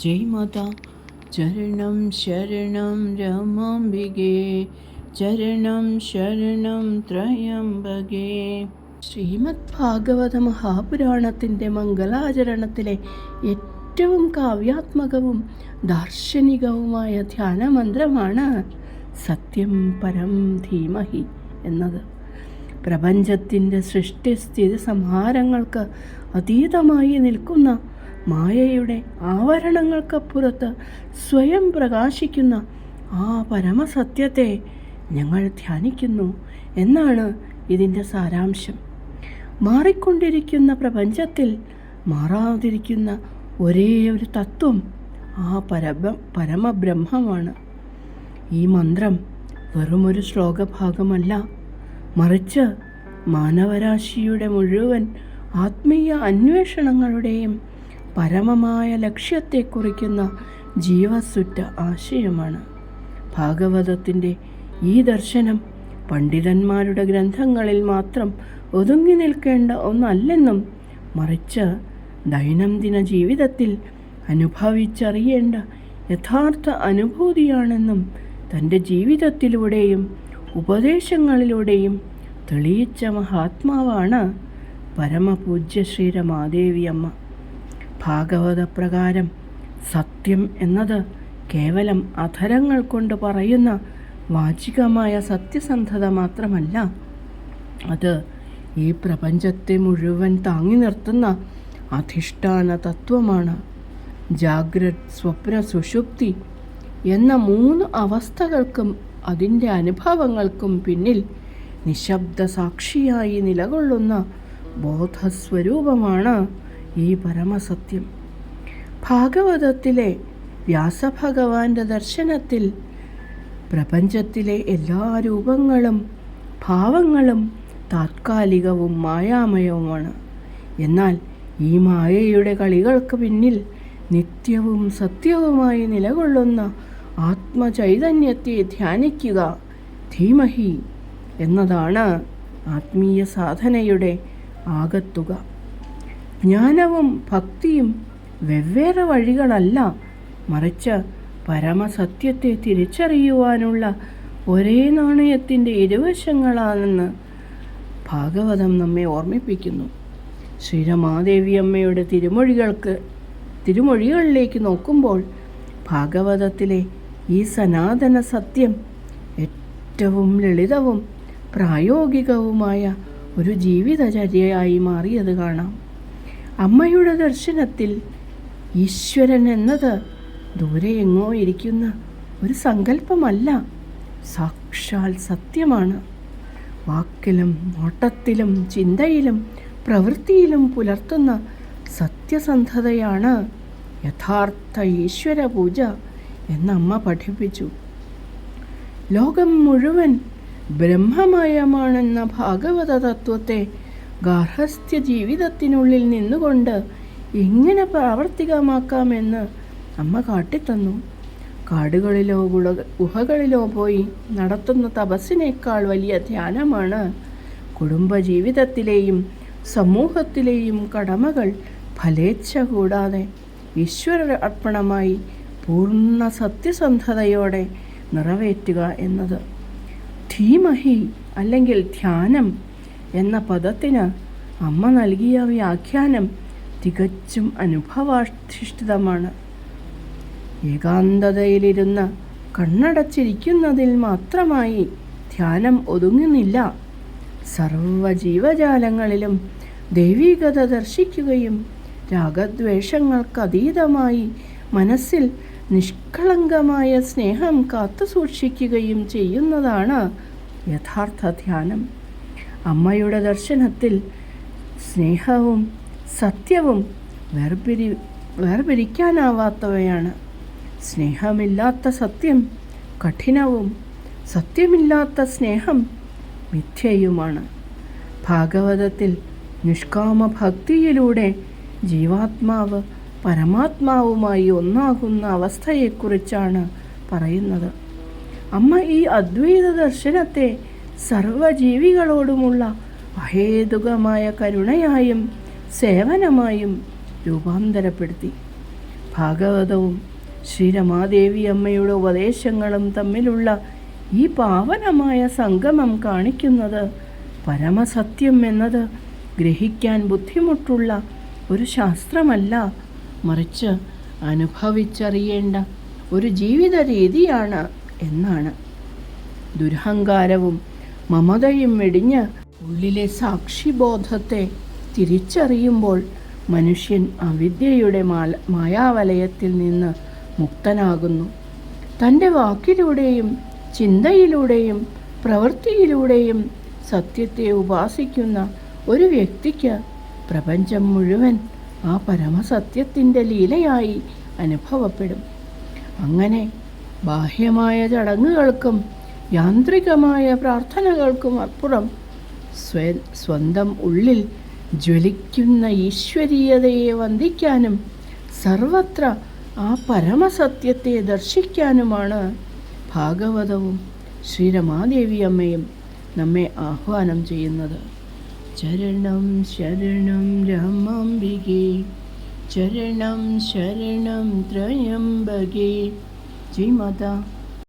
ജയ് മാതാ. ചരണം ശരണം രമാംബികേ, ചരണം ശരണം ത്രയംബകേ. ശ്രീമദ് ഭാഗവത മഹാപുരാണത്തിൻ്റെ മംഗളാചരണത്തിലെ ഏറ്റവും കാവ്യാത്മകവും ദാർശനികവുമായ ധ്യാനമന്ത്രമാണ് സത്യം പരം ധീമഹി എന്നത്. പ്രപഞ്ചത്തിൻ്റെ സൃഷ്ടിസ്ഥിതി സംഹാരങ്ങൾക്ക് അതീതമായി നിൽക്കുന്ന മായയുടെ ആവരണങ്ങൾക്കപ്പുറത്ത് സ്വയം പ്രകാശിക്കുന്ന ആ പരമസത്യത്തെ ഞങ്ങൾ ധ്യാനിക്കുന്നു എന്നാണ് ഇതിൻ്റെ സാരാംശം. മാറിക്കൊണ്ടിരിക്കുന്ന പ്രപഞ്ചത്തിൽ മാറാതിരിക്കുന്ന ഒരേ ഒരു തത്വം ആ പരമബ്രഹ്മമാണ്. ഈ മന്ത്രം വെറുമൊരു ശ്ലോകഭാഗമല്ല, മറിച്ച് മാനവരാശിയുടെ മുഴുവൻ ആത്മീയ അന്വേഷണങ്ങളുടെയും പരമമായ ലക്ഷ്യത്തെ കുറിക്കുന്ന ജീവസുറ്റ ആശയമാണ്. ഭാഗവതത്തിൻ്റെ ഈ ദർശനം പണ്ഡിതന്മാരുടെ ഗ്രന്ഥങ്ങളിൽ മാത്രം ഒതുങ്ങി നിൽക്കേണ്ട ഒന്നല്ലെന്നും, മറിച്ച് ദൈനംദിന ജീവിതത്തിൽ അനുഭവിച്ചറിയേണ്ട യഥാർത്ഥ അനുഭൂതിയാണെന്നും തൻ്റെ ജീവിതത്തിലൂടെയും ഉപദേശങ്ങളിലൂടെയും തെളിയിച്ച മഹാത്മാവാണ് പരമപൂജ്യ ശ്രീരമാദേവിയമ്മ. ഭാഗവതപ്രകാരം സത്യം എന്നത് കേവലം അധരങ്ങൾ കൊണ്ട് പറയുന്ന വാചികമായ സത്യസന്ധത മാത്രമല്ല, അത് ഈ പ്രപഞ്ചത്തെ മുഴുവൻ താങ്ങി നിർത്തുന്ന അധിഷ്ഠാന തത്വമാണ്. ജാഗ്രത്, സ്വപ്ന, സുഷുപ്തി എന്ന 3 അവസ്ഥകൾക്കും അതിൻ്റെ അനുഭവങ്ങൾക്കും പിന്നിൽ നിശബ്ദ സാക്ഷിയായി നിലകൊള്ളുന്ന ബോധസ്വരൂപമാണ് ഈ പരമസത്യം. ഭാഗവതത്തിലെ വ്യാസഭഗവാന്റെ ദർശനത്തിൽ പ്രപഞ്ചത്തിലെ എല്ലാ രൂപങ്ങളും ഭാവങ്ങളും താത്കാലികവും മായാമയവുമാണ്. എന്നാൽ ഈ മായയുടെ കളികൾക്ക് പിന്നിൽ നിത്യവും സത്യവുമായി നിലകൊള്ളുന്ന ആത്മചൈതന്യത്തെ ധ്യാനിക്കുക. ധീമഹി എന്നതാണ് ആത്മീയ സാധനയുടെ ആകത്തുക. ജ്ഞാനവും ഭക്തിയും വെവ്വേറെ വഴികളല്ല, മറിച്ച് പരമസത്യത്തെ തിരിച്ചറിയുവാനുള്ള ഒരേ നാണയത്തിൻ്റെ ഇരുവശങ്ങളാണെന്ന് ഭാഗവതം നമ്മെ ഓർമ്മിപ്പിക്കുന്നു. ശ്രീരമാദേവിയമ്മയുടെ തിരുമൊഴികളിലേക്ക് നോക്കുമ്പോൾ ഭാഗവതത്തിലെ ഈ സനാതന സത്യം ഏറ്റവും ലളിതവും പ്രായോഗികവുമായ ഒരു ജീവിതചര്യയായി മാറിയത് കാണാം. അമ്മയുടെ ദർശനത്തിൽ ഈശ്വരൻ എന്നത് ദൂരെ എങ്ങോ ഇരിക്കുന്ന ഒരു സങ്കല്പമല്ല, സാക്ഷാൽ സത്യമാണ്. വാക്കിലും നോട്ടത്തിലും ചിന്തയിലും പ്രവൃത്തിയിലും പുലർത്തുന്ന സത്യസന്ധതയാണ് യഥാർത്ഥ ഈശ്വര പൂജ എന്നമ്മ പഠിപ്പിച്ചു. ലോകം മുഴുവൻ ബ്രഹ്മമയമാണെന്ന ഭാഗവത തത്വത്തെ ഗാർഹസ്ഥ്യ ജീവിതത്തിനുള്ളിൽ നിന്നുകൊണ്ട് എങ്ങനെ പ്രാവർത്തികമാക്കാമെന്ന് അമ്മ കാട്ടിത്തന്നു. കാടുകളിലോ ഗുഹകളിലോ പോയി നടത്തുന്ന തപസ്സിനേക്കാൾ വലിയ ധ്യാനമാണ് കുടുംബജീവിതത്തിലെയും സമൂഹത്തിലെയും കടമകൾ ഫലേച്ഛ കൂടാതെ ഈശ്വര അർപ്പണമായി പൂർണ്ണ സത്യസന്ധതയോടെ നിറവേറ്റുക എന്നത്. ധീമഹി അല്ലെങ്കിൽ ധ്യാനം എന്ന പദത്തിന് അമ്മ നൽകിയ വ്യാഖ്യാനം തികച്ചും അനുഭവാധിഷ്ഠിതമാണ്. ഏകാന്തതയിലിരുന്ന് കണ്ണടച്ചിരിക്കുന്നതിൽ മാത്രമായി ധ്യാനം ഒതുങ്ങുന്നില്ല. സർവ്വജീവജാലങ്ങളിലും ദൈവികത ദർശിക്കുകയും രാഗദ്വേഷങ്ങൾക്കതീതമായി മനസ്സിൽ നിഷ്കളങ്കമായ സ്നേഹം കാത്തുസൂക്ഷിക്കുകയും ചെയ്യുന്നതാണ് യഥാർത്ഥ ധ്യാനം. അമ്മയുടെ ദർശനത്തിൽ സ്നേഹവും സത്യവും വേർപിരിക്കാനാവാത്തവയാണ്. സ്നേഹമില്ലാത്ത സത്യം കഠിനവും സത്യമില്ലാത്ത സ്നേഹം മിഥ്യയുമാണ്. ഭാഗവതത്തിൽ നിഷ്കാമ ഭക്തിയിലൂടെ ജീവാത്മാവ് പരമാത്മാവുമായി ഒന്നാകുന്ന അവസ്ഥയെക്കുറിച്ചാണ് പറയുന്നത്. അമ്മ ഈ അദ്വൈത ദർശനത്തെ സർവജീവികളോടുമുള്ള അഹേതുകമായ കരുണയായും സേവനമായും രൂപാന്തരപ്പെടുത്തി. ഭാഗവതവും ശ്രീരമാദേവി അമ്മയുടെ ഉപദേശങ്ങളും തമ്മിലുള്ള ഈ പാവനമായ സംഗമം കാണിക്കുന്നത് പരമസത്യം എന്നത് ഗ്രഹിക്കാൻ ബുദ്ധിമുട്ടുള്ള ഒരു ശാസ്ത്രമല്ല, മറിച്ച് അനുഭവിച്ചറിയേണ്ട ഒരു ജീവിത രീതിയാണ് എന്നാണ്. ദുരഹങ്കാരവും മമതയും വെടിഞ്ഞ് ഉള്ളിലെ സാക്ഷിബോധത്തെ തിരിച്ചറിയുമ്പോൾ മനുഷ്യൻ അവിദ്യയുടെ മായാവലയത്തിൽ നിന്ന് മുക്തനാകുന്നു. തൻ്റെ വാക്കിലൂടെയും ചിന്തയിലൂടെയും പ്രവൃത്തിയിലൂടെയും സത്യത്തെ ഉപാസിക്കുന്ന ഒരു വ്യക്തിക്ക് പ്രപഞ്ചം മുഴുവൻ ആ പരമസത്യത്തിൻ്റെ ലീലയായി അനുഭവപ്പെടും. അങ്ങനെ ബാഹ്യമായ ചടങ്ങുകൾക്കും യാന്ത്രികമായ പ്രാർത്ഥനകൾക്കും അപ്പുറം സ്വന്തം ഉള്ളിൽ ജ്വലിക്കുന്ന ഈശ്വരീയതയെ വന്ദിക്കാനും സർവത്ര ആ പരമസത്യത്തെ ദർശിക്കാനുമാണ് ഭാഗവതവും ശ്രീരമാദേവി അമ്മയും നമ്മെ ആഹ്വാനം ചെയ്യുന്നത്. ചരണം ശരണം രമാംബികേ, ചരണം ശരണം ത്രയംബകേ. ജയ് മാതാ.